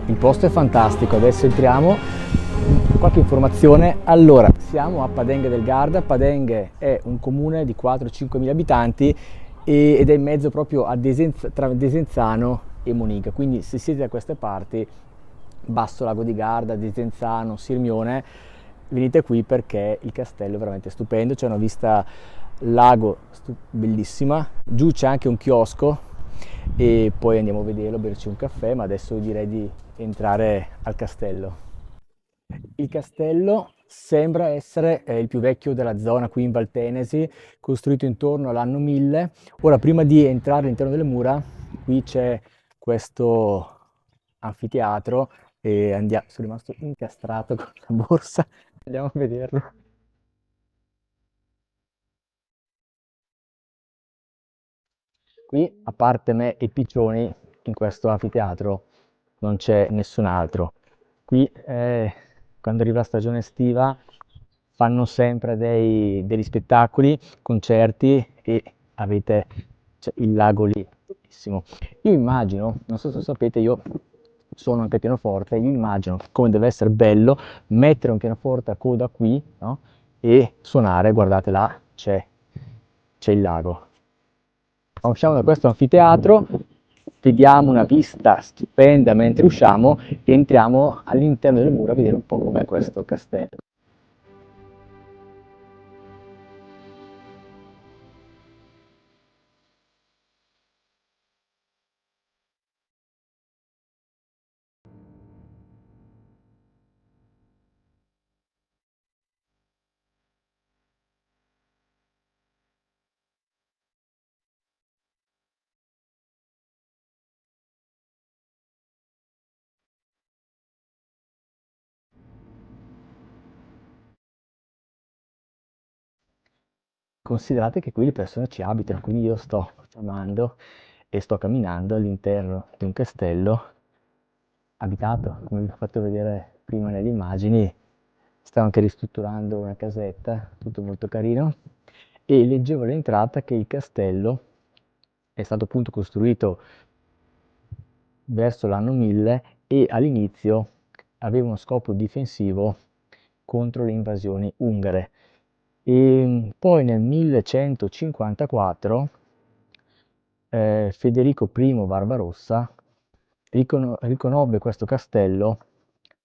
Il posto è fantastico, adesso entriamo. Qualche informazione. Allora, siamo a Padenghe del Garda. Padenghe è un comune di 4-5 mila abitanti ed è in mezzo proprio a tra Desenzano e Monica. Quindi se siete da queste parti, Basso Lago di Garda, Desenzano, Sirmione, venite qui perché il castello è veramente stupendo. C'è una vista lago bellissima. Giù c'è anche un chiosco e poi andiamo a vederlo, a berci un caffè, ma adesso direi di entrare al castello. Il castello sembra essere il più vecchio della zona qui in Valtenesi, costruito intorno all'anno 1000. Ora, prima di entrare all'interno delle mura, qui c'è questo anfiteatro e andiamo, sono rimasto incastrato con la borsa, andiamo a vederlo. Qui, a parte me e Piccioni, in questo anfiteatro non c'è nessun altro. Qui, quando arriva la stagione estiva, fanno sempre degli spettacoli, concerti e avete c'è il lago lì, bellissimo. Io immagino, non so se lo sapete, io sono anche pianoforte, io immagino come deve essere bello mettere un pianoforte a coda qui, no? E suonare, guardate là, c'è il lago. Usciamo da questo anfiteatro, vediamo una vista stupenda mentre usciamo e entriamo all'interno delle mura a vedere un po' com'è questo castello. Considerate che qui le persone ci abitano, quindi io sto chiamando e sto camminando all'interno di un castello abitato, come vi ho fatto vedere prima nelle immagini. Stavo anche ristrutturando una casetta, tutto molto carino, e leggevo all'entrata che il castello è stato appunto costruito verso l'anno 1000 e all'inizio aveva uno scopo difensivo contro le invasioni ungare. E poi nel 1154 Federico I Barbarossa riconobbe questo castello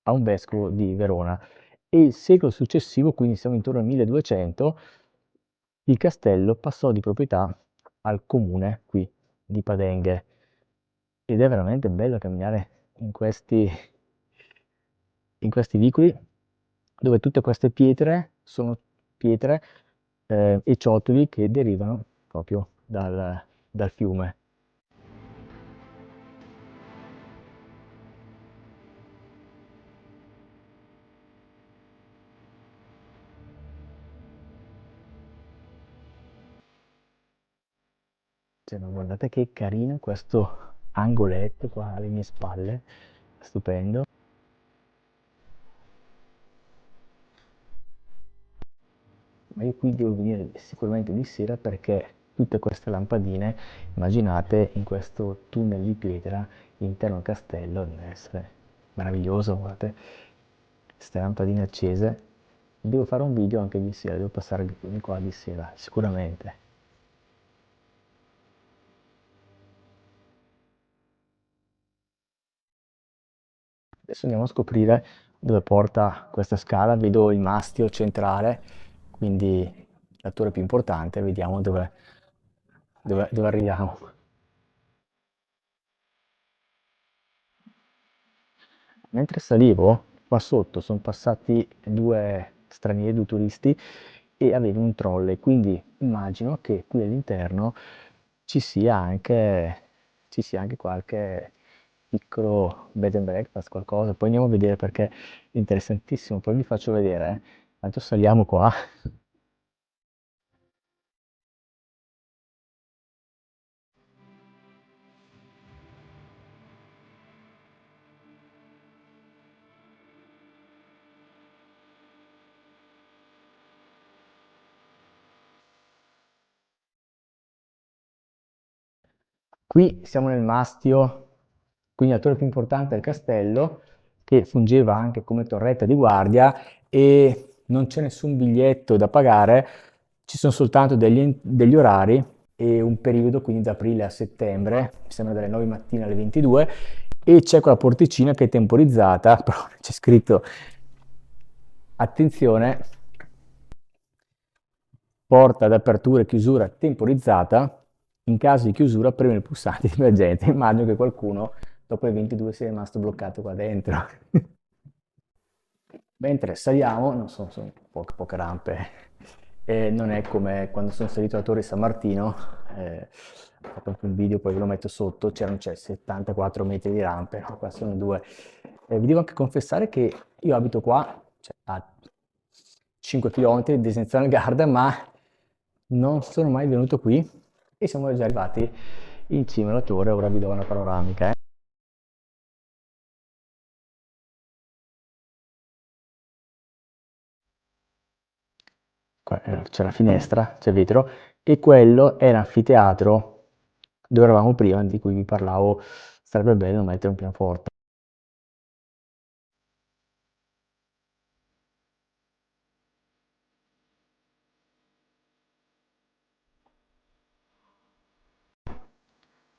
a un vescovo di Verona e il secolo successivo, quindi siamo intorno al 1200, il castello passò di proprietà al comune qui di Padenghe ed è veramente bello camminare in questi vicoli dove tutte queste pietre sono pietre e ciottoli che derivano proprio dal fiume. Cioè, ma guardate che carino questo angoletto qua alle mie spalle, stupendo. Ma io qui devo venire sicuramente di sera perché tutte queste lampadine, immaginate in questo tunnel di pietra interno al castello, deve essere meraviglioso, guardate, queste lampadine accese. Devo fare un video anche di sera, devo passare di qua di sera, sicuramente. Adesso andiamo a scoprire dove porta questa scala, vedo il mastio centrale, quindi la torre più importante, vediamo dove arriviamo. Mentre salivo, qua sotto sono passati due stranieri, due turisti e avevo un trolley, quindi immagino che qui all'interno ci sia anche, ci sia anche qualche piccolo bed and breakfast, qualcosa. Poi andiamo a vedere perché è interessantissimo, poi vi faccio vedere. Tanto saliamo qua. Qui siamo nel mastio quindi la torre più importante del castello, che fungeva anche come torretta di guardia e non c'è nessun biglietto da pagare, ci sono soltanto degli orari e un periodo, quindi da aprile a settembre, mi sembra dalle 9 mattina alle 22, e c'è quella porticina che è temporizzata, però c'è scritto attenzione, porta ad apertura e chiusura temporizzata, in caso di chiusura premi il pulsante di emergenza. Immagino che qualcuno dopo le 22 sia rimasto bloccato qua dentro. Mentre saliamo, non so, sono poche rampe, e non è come quando sono salito alla Torre San Martino, ho fatto anche un video, poi ve lo metto sotto, c'erano 74 metri di rampe, no? Qua sono due. Vi devo anche confessare che io abito qua, cioè a 5 km di Desenzano del Garda, ma non sono mai venuto qui e siamo già arrivati in cima alla torre, ora vi do una panoramica. C'è la finestra, c'è il vetro, e quello è l'anfiteatro dove eravamo prima, di cui vi parlavo, sarebbe bello mettere un pianoforte.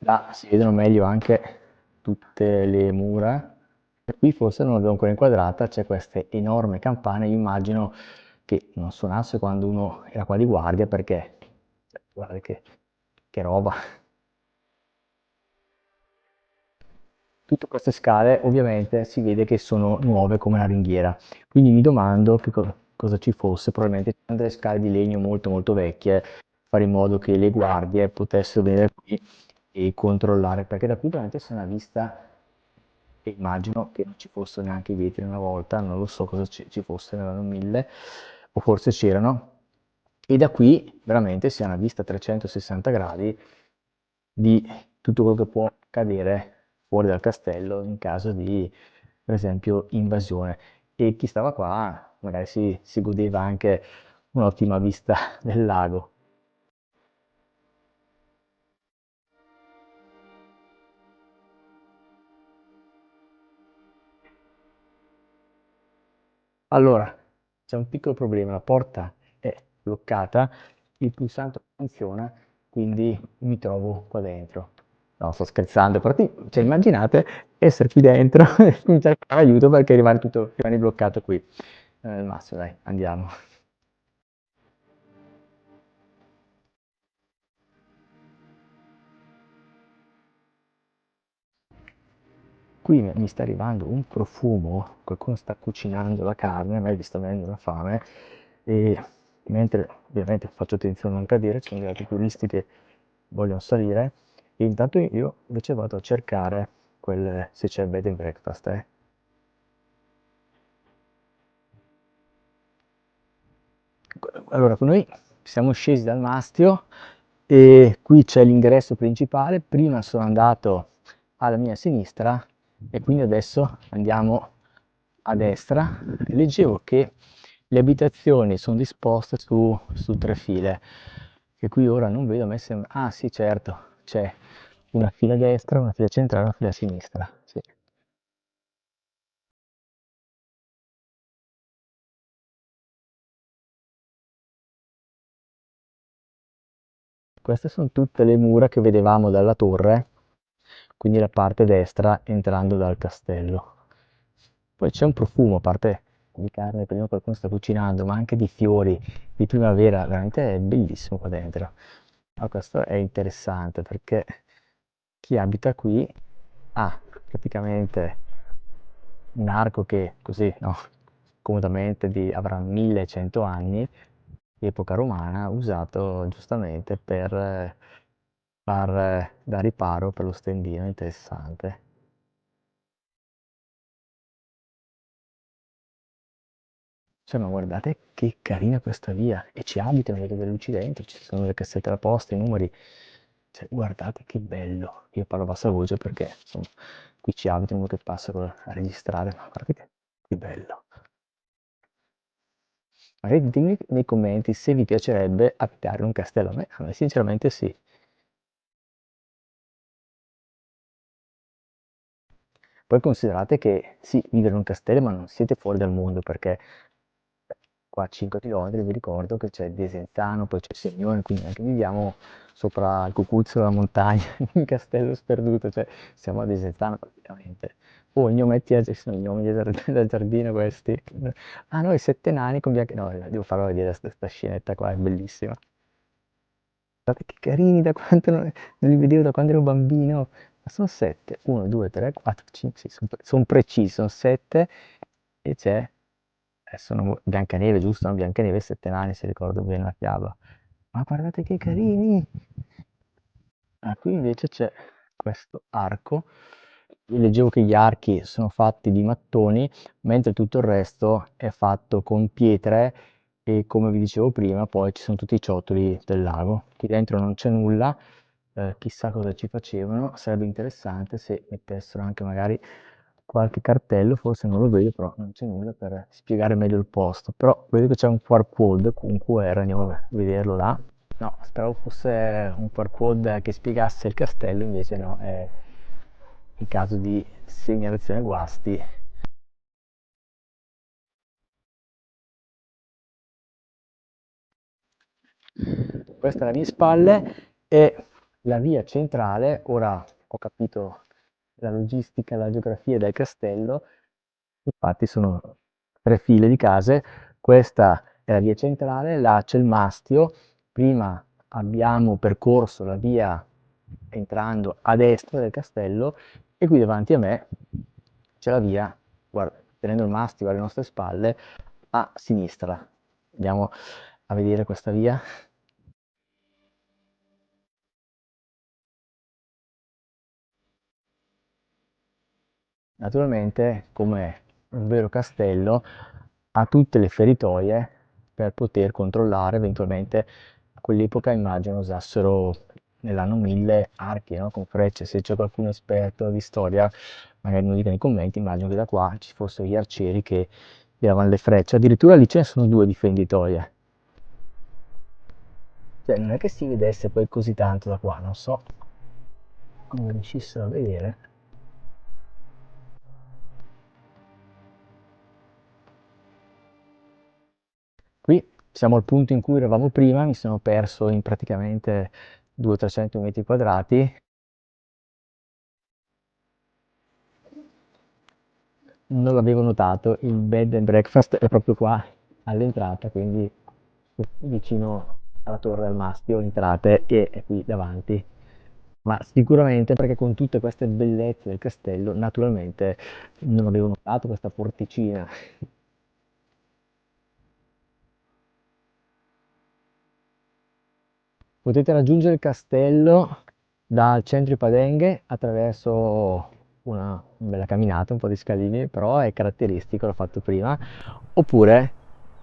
Là si vedono meglio anche tutte le mura, e qui forse non l'avevo ancora inquadrata, c'è queste enorme campane, io immagino che non suonasse quando uno era qua di guardia, perché guarda che roba. Tutte queste scale ovviamente si vede che sono nuove come una ringhiera, quindi mi domando cosa ci fosse, probabilmente c'erano delle scale di legno molto molto vecchie, fare in modo che le guardie potessero venire qui e controllare, perché da qui veramente c'è una vista, e immagino che non ci fossero neanche i vetri una volta, non lo so cosa ci fosse, ne avevano mille, o forse c'erano, e da qui veramente si ha una vista a 360 gradi di tutto quello che può accadere fuori dal castello in caso di, per esempio, invasione. E chi stava qua magari si godeva anche un'ottima vista del lago. Allora, c'è un piccolo problema, la porta è bloccata, il pulsante non funziona, quindi mi trovo qua dentro. No, sto scherzando, però cioè, immaginate essere qui dentro e cominciare a fare aiuto perché rimane bloccato qui. Il massimo, dai, andiamo. Qui mi sta arrivando un profumo, qualcuno sta cucinando la carne, a me mi sta venendo la fame, e mentre ovviamente faccio attenzione a non cadere, ci sono degli altri turisti che vogliono salire, e intanto io invece vado a cercare se c'è bed and breakfast, eh. Allora, noi siamo scesi dal mastio e qui c'è l'ingresso principale. Prima sono andato alla mia sinistra e quindi adesso andiamo a destra. Leggevo che le abitazioni sono disposte su tre file, che qui ora non vedo, a me sembra... Ah sì, certo, c'è una fila a destra, una fila centrale, una fila a sinistra. Sì. Queste sono tutte le mura che vedevamo dalla torre, quindi la parte destra entrando dal castello. Poi c'è un profumo, a parte di carne, prima qualcuno sta cucinando, ma anche di fiori, di primavera, veramente è bellissimo qua dentro. Ma questo è interessante perché chi abita qui ha praticamente un arco che così, no, comodamente avrà 1100 anni, epoca romana, usato giustamente per far da riparo per lo stendino, interessante. Cioè, ma guardate che carina questa via, e ci abitano, vedo delle luci dentro, ci sono le cassette alla posta, i numeri. Cioè, guardate che bello. Io parlo a bassa voce perché, insomma, qui ci abitano, uno che passa a registrare, ma guardate che bello. Magari ditemi nei commenti se vi piacerebbe abitare in un castello. A me sinceramente sì. Poi considerate che sì, vivere in un castello, ma non siete fuori dal mondo perché qua a 5 km vi ricordo che c'è Desenzano, poi c'è Semione, quindi anche viviamo sopra il cucuzzo della montagna, in un castello sperduto, cioè siamo a Desenzano praticamente. Oh, i gnometti, sono i gnomi del giardino questi. Ah, noi 7 nani con bianchi... No, devo farlo vedere questa scenetta qua, è bellissima. Guardate che carini, da quanto non li vedevo da quando ero bambino. Ma sono 7. 1, 2, 3, 4, 5, sì, sono precisi, sono 7. E c'è, sono Biancaneve, giusto? No? Biancaneve e 7 nani, se ricordo bene la fiaba. Ma guardate che carini! Ah, qui invece c'è questo arco. Io leggevo che gli archi sono fatti di mattoni, mentre tutto il resto è fatto con pietre e come vi dicevo prima, poi ci sono tutti i ciottoli del lago. Qui dentro non c'è nulla, chissà cosa ci facevano. Sarebbe interessante se mettessero anche magari qualche cartello, forse non lo vedo, però non c'è nulla per spiegare meglio il posto. Però vedo che c'è un QR code con un QR, andiamo a vederlo là. No, speravo fosse un QR code che spiegasse il castello, invece no, è in caso di segnalazione guasti. Questa alle mie spalle è la via centrale. Ora ho capito la logistica, la geografia del castello. Infatti sono 3 file di case. Questa è la via centrale, là c'è il mastio. Prima abbiamo percorso la via entrando a destra del castello e qui davanti a me c'è la via, guarda, tenendo il mastio alle nostre spalle, a sinistra. Andiamo a vedere questa via. Naturalmente, come un vero castello, ha tutte le feritoie per poter controllare eventualmente. A quell'epoca immagino usassero nell'anno 1000 archi, no? Con frecce. Se c'è qualcuno esperto di storia, magari mi dica nei commenti, immagino che da qua ci fossero gli arcieri che tiravano le frecce. Addirittura lì ce ne sono due di fenditoie. Cioè, non è che si vedesse poi così tanto da qua, non so come riuscissero a vedere. Qui siamo al punto in cui eravamo prima, mi sono perso in praticamente 200-300 metri quadrati. Non l'avevo notato, il bed and breakfast è proprio qua all'entrata, quindi vicino alla torre al mastio, entrate e è qui davanti. Ma sicuramente perché con tutte queste bellezze del castello, naturalmente non avevo notato questa porticina. Potete raggiungere il castello dal centro di Padenghe attraverso una bella camminata, un po' di scalini, però è caratteristico, l'ho fatto prima, oppure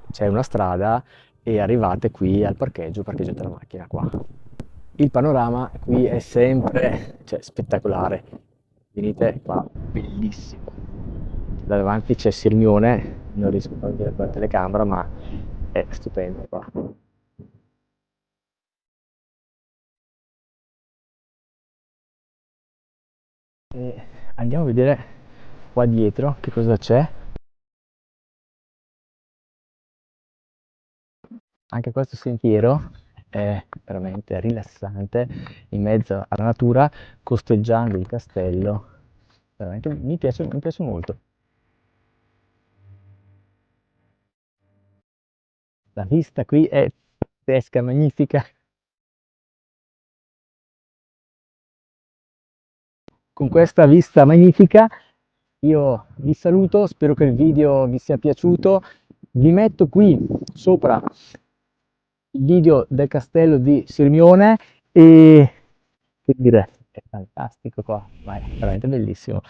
c'è una strada e arrivate qui al parcheggio, parcheggiate la macchina qua. Il panorama qui è sempre, cioè, spettacolare. Venite qua, bellissimo. Da davanti c'è Sirmione, non riesco a vedere con la telecamera, ma è stupendo qua. E andiamo a vedere qua dietro che cosa c'è. Anche questo sentiero è veramente rilassante in mezzo alla natura, costeggiando il castello. Veramente mi piace molto. La vista qui è pazzesca, magnifica. Con questa vista magnifica io vi saluto, spero che il video vi sia piaciuto. Vi metto qui sopra il video del castello di Sirmione e che dire, è fantastico qua, ma è veramente bellissimo.